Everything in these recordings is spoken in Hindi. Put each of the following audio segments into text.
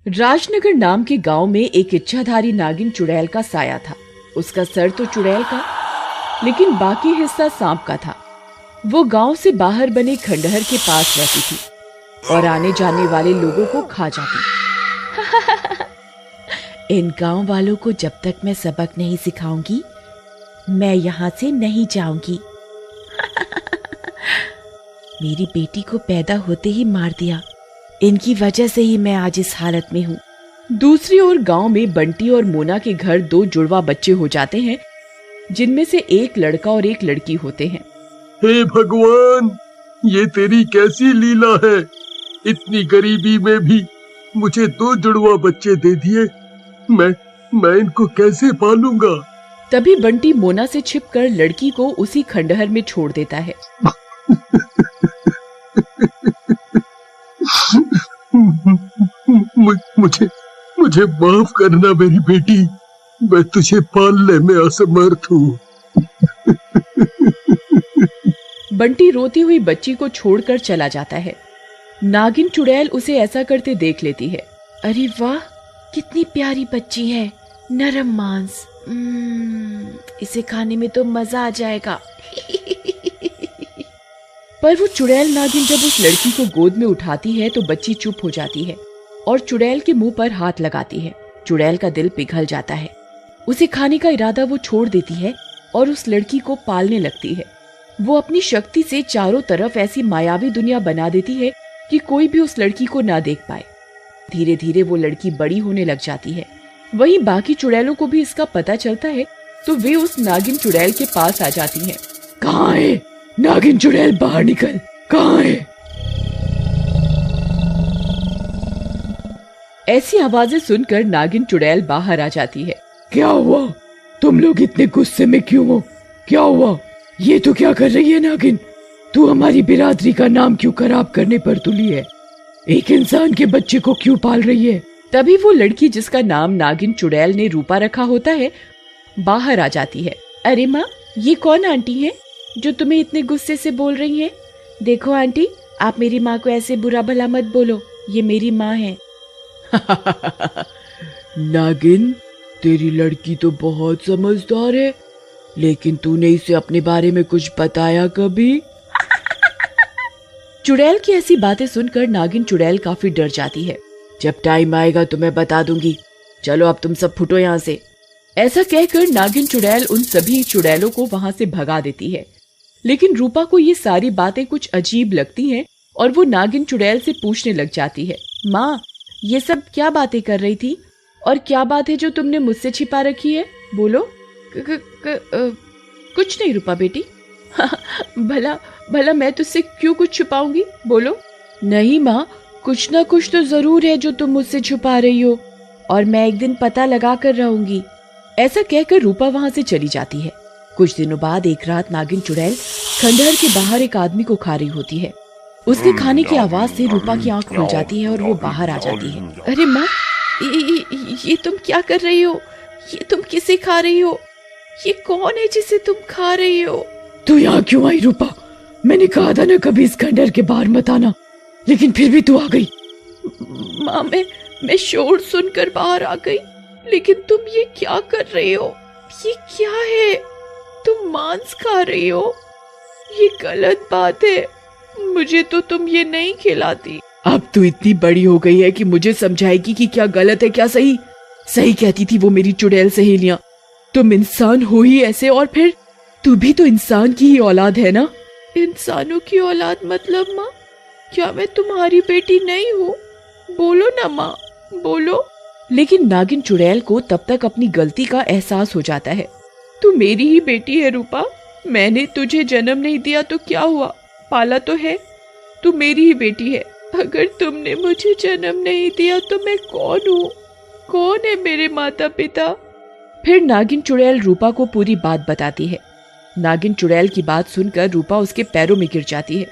राजनगर नाम के गांव में एक इच्छाधारी नागिन चुड़ैल का साया था। उसका सर तो चुड़ैल का, लेकिन बाकी हिस्सा सांप का था। वो गांव से बाहर बने खंडहर के पास रहती थी और आने जाने वाले लोगों को खा जाती। इन गांव वालों को जब तक मैं सबक नहीं सिखाऊंगी, मैं यहाँ से नहीं जाऊंगी। मेरी बेटी को पैदा होते ही मार दिया, इनकी वजह से ही मैं आज इस हालत में हूँ। दूसरी ओर गांव में बंटी और मोना के घर 2 जुड़वा बच्चे हो जाते हैं, जिनमें से एक लड़का और एक लड़की होते हैं। हे भगवान, ये तेरी कैसी लीला है। इतनी गरीबी में भी मुझे 2 जुड़वा बच्चे दे दिए। मैं इनको कैसे पालूंगा। तभी बंटी मोना से छिपकर लड़की को उसी खंडहर में छोड़ देता है। मुझे माफ करना मेरी बेटी, मैं तुझे पालने में असमर्थ हूँ। बंटी रोती हुई बच्ची को छोड़कर चला जाता है। नागिन चुड़ैल उसे ऐसा करते देख लेती है। अरे वाह, कितनी प्यारी बच्ची है, नरम मांस, इसे खाने में तो मजा आ जाएगा। पर वो चुड़ैल नागिन जब उस लड़की को गोद में उठाती है तो बच्ची चुप हो जाती है और चुड़ैल के मुंह पर हाथ लगाती है। चुड़ैल का दिल पिघल जाता है। उसे खाने का इरादा वो छोड़ देती है और उस लड़की को पालने लगती है। वो अपनी शक्ति से चारों तरफ ऐसी मायावी दुनिया बना देती है कि कोई भी उस लड़की को ना देख पाए। धीरे धीरे वो लड़की बड़ी होने लग जाती है। वहीं बाकी चुड़ैलों को भी इसका पता चलता है तो वे उस नागिन चुड़ैल के पास आ जाती हैं। कहाँ है नागिन चुड़ैल, बाहर निकल, कहाँ है? ऐसी आवाजें सुनकर नागिन चुड़ैल बाहर आ जाती है। क्या हुआ? तुम लोग इतने गुस्से में क्यों हो? क्या हुआ? ये तो क्या कर रही है नागिन? तू हमारी बिरादरी का नाम क्यों खराब करने पर तुली है? एक इंसान के बच्चे को क्यों पाल रही है? तभी वो लड़की जिसका नाम नागिन चुड़ैल ने रूपा रखा होता है बाहर आ जाती है। अरे माँ, ये कौन आंटी है जो तुम्हें इतने गुस्से से बोल रही है? देखो आंटी, आप मेरी माँ को ऐसे बुरा भला मत बोलो, ये मेरी माँ है। नागिन, तेरी लड़की तो बहुत समझदार है, लेकिन तूने इसे अपने बारे में कुछ बताया कभी? चुड़ैल की ऐसी बातें सुनकर नागिन चुड़ैल काफी डर जाती है। जब टाइम आएगा तो मैं बता दूंगी, चलो अब तुम सब फुटो यहाँ से। ऐसा कहकर नागिन चुड़ैल उन सभी चुड़ैलों को वहां से भगा देती है। लेकिन रूपा को ये सारी बातें कुछ अजीब लगती हैं और वो नागिन चुड़ैल से पूछने लग जाती है। माँ, ये सब क्या बातें कर रही थी और क्या बात है जो तुमने मुझसे छिपा रखी है? बोलो। कुछ नहीं रूपा बेटी। भला मैं तुझसे क्यों कुछ छुपाऊंगी? बोलो। नहीं माँ, कुछ ना कुछ तो जरूर है जो तुम मुझसे छुपा रही हो, और मैं एक दिन पता लगा कर रहूंगी। ऐसा कहकर रूपा वहां से चली जाती है। कुछ दिनों बाद एक रात नागिन चुड़ैल खंडहर के बाहर एक आदमी को खा रही होती है। उसके खाने की आवाज से रूपा की आंख खुल जाती है और वो बाहर आ जाती है। अरे माँ, ये तुम क्या कर रही हो? ये तुम किसे खा रही हो? ये कौन है जिसे तुम खा रही हो? तू यहाँ क्यों आई रूपा? मैंने कहा था ना कभी इस खंडहर के बाहर मत आना, लेकिन फिर भी तू आ गई। माँ, मैं शोर सुनकर बाहर आ गई, लेकिन तुम ये क्या कर रही हो? ये क्या है? तुम मांस खा रही हो? ये गलत बात है, मुझे तो तुम ये नहीं खिलाती। अब तू इतनी बड़ी हो गई है कि मुझे समझाएगी कि क्या गलत है क्या सही। सही कहती थी वो मेरी चुड़ैल सहेलियां। तुम इंसान हो ही ऐसे, और फिर तू भी तो इंसान की ही औलाद है ना? इंसानों की औलाद मतलब माँ? क्या मैं तुम्हारी बेटी नहीं हूँ? बोलो ना माँ, बोलो। लेकिन नागिन चुड़ैल को तब तक अपनी गलती का एहसास हो जाता है। तू मेरी ही बेटी है रूपा, मैंने तुझे जन्म नहीं दिया तो क्या हुआ, पाला तो है। तू मेरी ही बेटी है। अगर तुमने मुझे जन्म नहीं दिया तो मैं कौन हूँ? कौन है मेरे माता पिता? फिर नागिन चुड़ैल रूपा को पूरी बात बताती है। नागिन चुड़ैल की बात सुनकर रूपा उसके पैरों में गिर जाती है।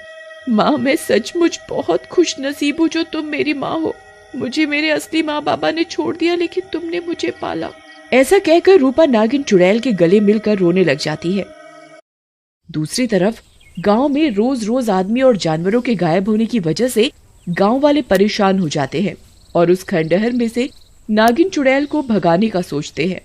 माँ, मैं सचमुच बहुत खुश नसीब हूँ जो तुम मेरी माँ हो। मुझे मेरे असली माँ बाबा ने छोड़ दिया, लेकिन तुमने मुझे पाला। ऐसा कहकर रूपा नागिन चुड़ैल के गले मिलकर रोने लग जाती है। दूसरी तरफ गांव में रोज रोज आदमी और जानवरों के गायब होने की वजह से गांव वाले परेशान हो जाते हैं और उस खंडहर में से नागिन चुड़ैल को भगाने का सोचते हैं।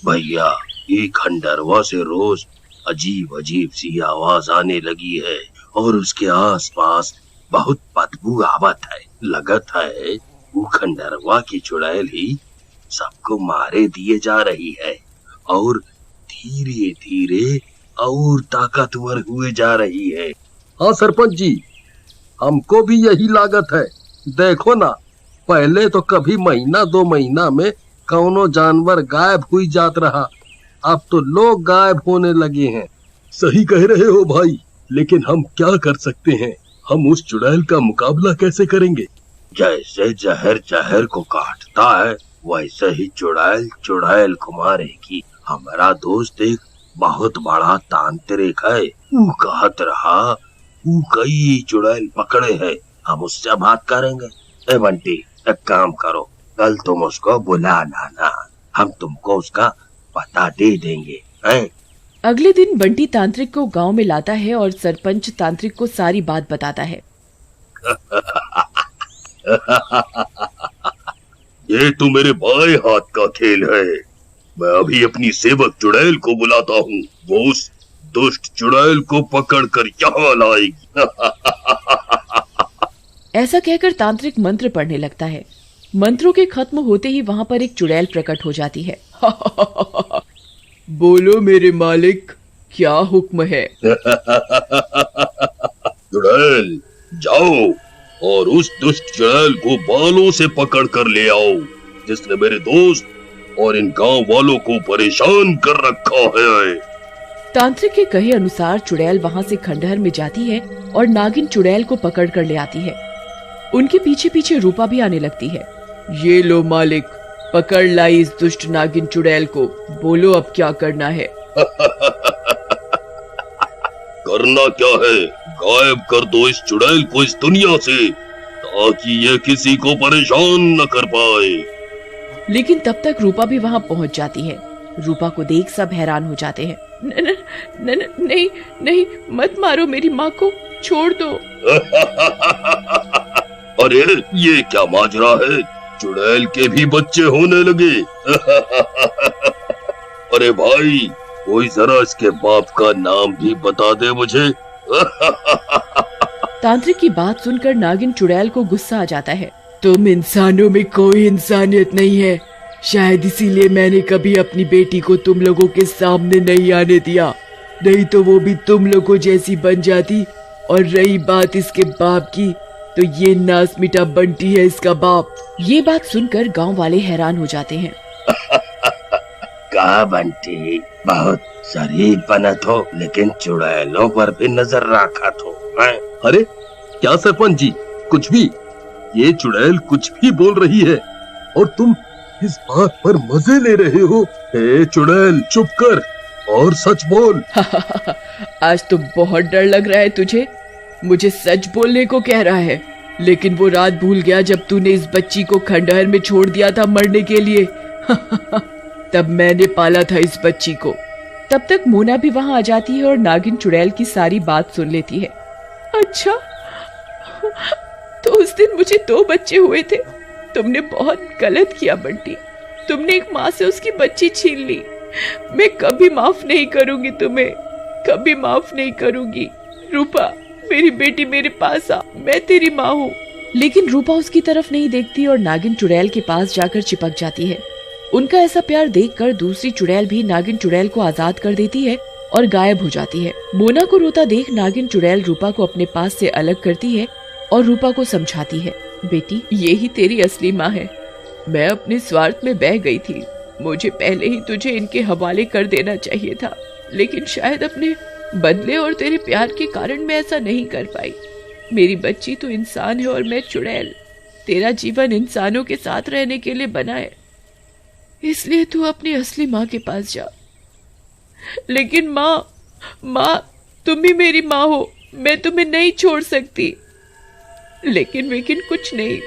भैया, ये खंडहरवा से रोज अजीब अजीब सी आवाज आने लगी है और उसके आसपास बहुत बदबू आवत है। लगत है वो खंडहरवा की चुड़ैल ही सबको मारे दिए जा रही है और धीरे धीरे और ताकतवर हुए जा रही है। हाँ सरपंच जी, हमको भी यही लागत है। देखो ना, पहले तो कभी महीना 2 महीना में कौनो जानवर गायब हुई जात रहा, अब तो लोग गायब होने लगे हैं। सही कह रहे हो भाई, लेकिन हम क्या कर सकते हैं? हम उस चुड़ैल का मुकाबला कैसे करेंगे? जैसे जहर जहर को काटता है वैसे ही चुड़ैल चुड़ैल को मारेगी। हमारा दोस्त एक बहुत बड़ा तांत्रिक है, वो कहत रहा वो कई चुड़ैल पकड़े हैं, हम उससे बात करेंगे। ए बंटी, एक काम करो, कल तुम उसको बुला लाना, हम तुमको उसका पता दे देंगे हैं? अगले दिन बंटी तांत्रिक को गांव में लाता है और सरपंच तांत्रिक को सारी बात बताता है। ये तो मेरे बाएं हाथ का खेल है। मैं अभी अपनी सेवक चुड़ैल को बुलाता हूँ, वो उस दुष्ट चुड़ैल को पकड़कर यहाँ लाएगी। ऐसा कहकर तांत्रिक मंत्र पढ़ने लगता है। मंत्रों के खत्म होते ही वहाँ पर एक चुड़ैल प्रकट हो जाती है। बोलो मेरे मालिक, क्या हुक्म है? चुड़ैल, जाओ और उस दुष्ट चुड़ैल को बालों से पकड़ कर ले आओ, जिसने मेरे दोस्त और इन गांव वालों को परेशान कर रखा है। तांत्रिक के कहे अनुसार चुड़ैल वहाँ से खंडहर में जाती है और नागिन चुड़ैल को पकड़ कर ले आती है। उनके पीछे पीछे रूपा भी आने लगती है। ये लो मालिक, पकड़ लाई इस दुष्ट नागिन चुड़ैल को, बोलो अब क्या करना है? करना क्या है? गायब कर दो इस चुड़ैल को इस दुनिया से, ताकि ये किसी को परेशान न कर पाए। लेकिन तब तक रूपा भी वहाँ पहुँच जाती है। रूपा को देख सब हैरान हो जाते हैं। नहीं नहीं, मत मारो मेरी माँ को, छोड़ दो। अरे ये क्या माजरा है? चुड़ैल के भी बच्चे होने लगे। अरे भाई, कोई जरा इसके बाप का नाम भी बता दे मुझे। तांत्रिक की बात सुनकर नागिन चुड़ैल को गुस्सा आ जाता है। तुम इंसानों में कोई इंसानियत नहीं है, शायद इसीलिए मैंने कभी अपनी बेटी को तुम लोगों के सामने नहीं आने दिया, नहीं तो वो भी तुम लोगों जैसी बन जाती। और रही बात इसके बाप की, तो ये नास मिटा बंटी है इसका बाप। ये बात सुनकर गांव वाले हैरान हो जाते हैं। कहा बंटी, बहुत शरीफ बनत हो, लेकिन चुड़ैलों पर भी नजर रखा तो है। अरे क्या सरपंच जी, कुछ भी, ये चुड़ैल कुछ भी बोल रही है और तुम इस बात पर मजे ले रहे हो। ए चुड़ैल, चुप कर और सच बोल। आज तो बहुत डर लग रहा है तुझे, मुझे सच बोलने को कह रहा है, लेकिन वो रात भूल गया जब तूने इस बच्ची को खंडहर में छोड़ दिया था मरने के लिए। तब मैंने पाला था इस बच्ची को। तब तक मोना भी वहाँ आ जाती है और नागिन चुड़ैल की सारी बात सुन लेती है। अच्छा, तो उस दिन मुझे 2 बच्चे हुए थे। तुमने बहुत गलत किया बंटी, तुमने एक माँ से उसकी बच्ची छीन ली। मैं कभी माफ नहीं करूंगी तुम्हें, कभी माफ नहीं करूंगी। रूपा, मेरी बेटी मेरे पास आ, मैं तेरी माँ हूँ। लेकिन रूपा उसकी तरफ नहीं देखती और नागिन चुड़ैल के पास जाकर चिपक जाती है। उनका ऐसा प्यार देखकर दूसरी चुड़ैल भी नागिन चुड़ैल को आजाद कर देती है और गायब हो जाती है। मोना को रोता देख नागिन चुड़ैल रूपा को अपने पास से अलग करती है और रूपा को समझाती है, बेटी ये ही तेरी असली माँ है। मैं अपने स्वार्थ में बह गई थी, मुझे पहले ही तुझे इनके हवाले कर देना चाहिए था, लेकिन शायद अपने बदले और तेरे प्यार के कारण मैं ऐसा नहीं कर पाई। मेरी बच्ची तो इंसान है और मैं चुड़ैल। तेरा जीवन इंसानों के साथ रहने के लिए बना है, इसलिए तू अपनी असली माँ के पास जा। लेकिन माँ तुम भी मेरी माँ हो, मैं तुम्हें नहीं छोड़ सकती। लेकिन कुछ नहीं,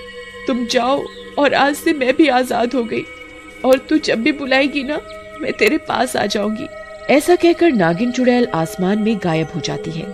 तुम जाओ और आज से मैं भी आजाद हो गई और तू जब भी बुलाएगी ना, मैं तेरे पास आ जाऊंगी। ऐसा कहकर नागिन चुड़ैल आसमान में गायब हो जाती है।